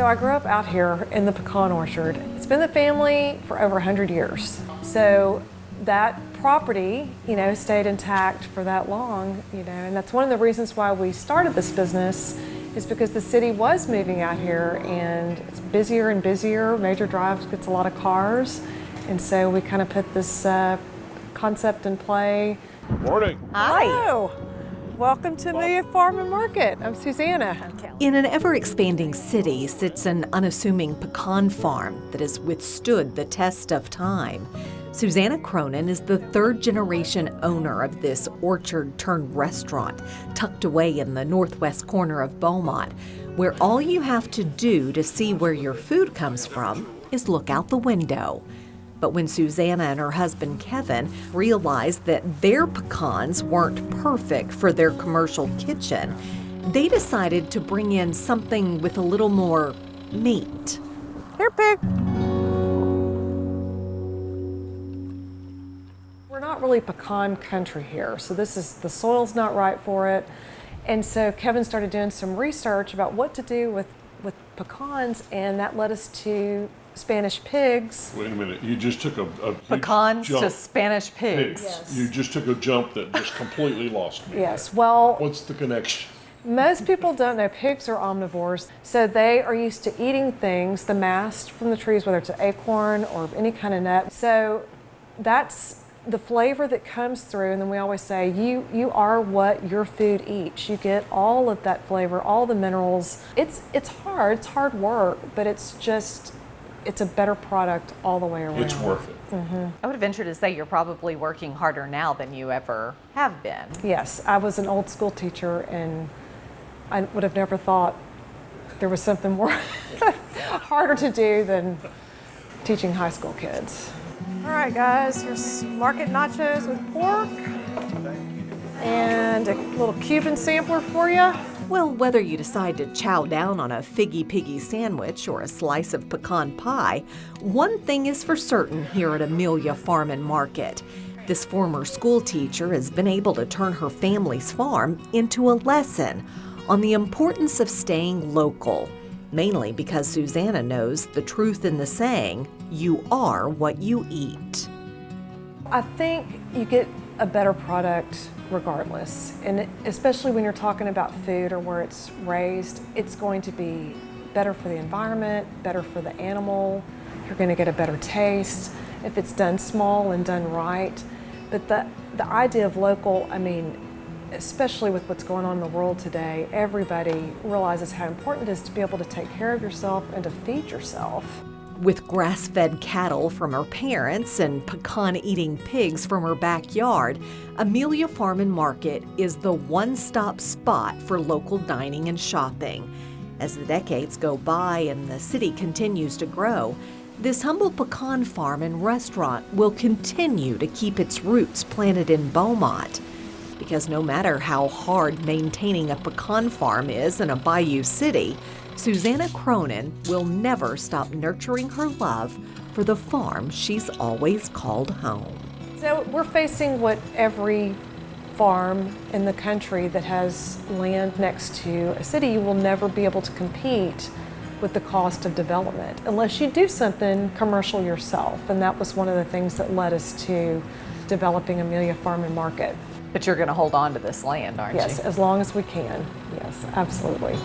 So I grew up out here in the pecan orchard. It's been the family for over 100 years. So that property, stayed intact for that long, and that's one of the reasons why we started this business, is because the city was moving out here and it's busier and busier. Major Drive gets a lot of cars. And so we kind of put this concept in play. Morning. Hi. Hello. Welcome to Amelia Farm and Market. I'm Susannah. In an ever-expanding city sits an unassuming pecan farm that has withstood the test of time. Susannah Cronin is the third-generation owner of this orchard-turned-restaurant tucked away in the northwest corner of Beaumont, where all you have to do to see where your food comes from is look out the window. But when Susannah and her husband Kevin realized that their pecans weren't perfect for their commercial kitchen, they decided to bring in something with a little more meat. Here, pig. We're not really pecan country here, so the soil's not right for it. And so Kevin started doing some research about what to do with pecans, and that led us to Spanish pigs. Wait a minute, you just took a pecans jump. to Spanish pigs. Yes. You just took a jump that just completely lost me. Yes, well, What's the connection? most people don't know pigs are omnivores, so they are used to eating things, the mast from the trees, whether it's an acorn or any kind of nut. So that's the flavor that comes through, and then we always say, you are what your food eats. You get all of that flavor, all the minerals. It's hard work, but it's a better product all the way around. It's worth it. Mm-hmm. I would venture to say you're probably working harder now than you ever have been. Yes, I was an old school teacher, and I would have never thought there was something more harder to do than teaching high school kids. All right, guys, here's market nachos with pork and a little Cuban sampler for you. Well, whether you decide to chow down on a figgy piggy sandwich or a slice of pecan pie, one thing is for certain here at Amelia Farm and Market. This former school teacher has been able to turn her family's farm into a lesson on the importance of staying local, mainly because Susannah knows the truth in the saying, you are what you eat. I think you get a better product regardless, and especially when you're talking about food or where it's raised, it's going to be better for the environment, better for the animal. You're going to get a better taste if it's done small and done right. But the idea of local, especially with what's going on in the world today, everybody realizes how important it is to be able to take care of yourself and to feed yourself. With grass-fed cattle from her parents and pecan-eating pigs from her backyard, Amelia Farm and Market is the one-stop spot for local dining and shopping. As the decades go by and the city continues to grow, this humble pecan farm and restaurant will continue to keep its roots planted in Beaumont. Because no matter how hard maintaining a pecan farm is in a bayou city, Susannah Cronin will never stop nurturing her love for the farm she's always called home. So we're facing what every farm in the country that has land next to a city, you will never be able to compete with the cost of development unless you do something commercial yourself. And that was one of the things that led us to developing Amelia Farm and Market. But you're going to hold on to this land, aren't you? Yes, as long as we can. Yes, absolutely.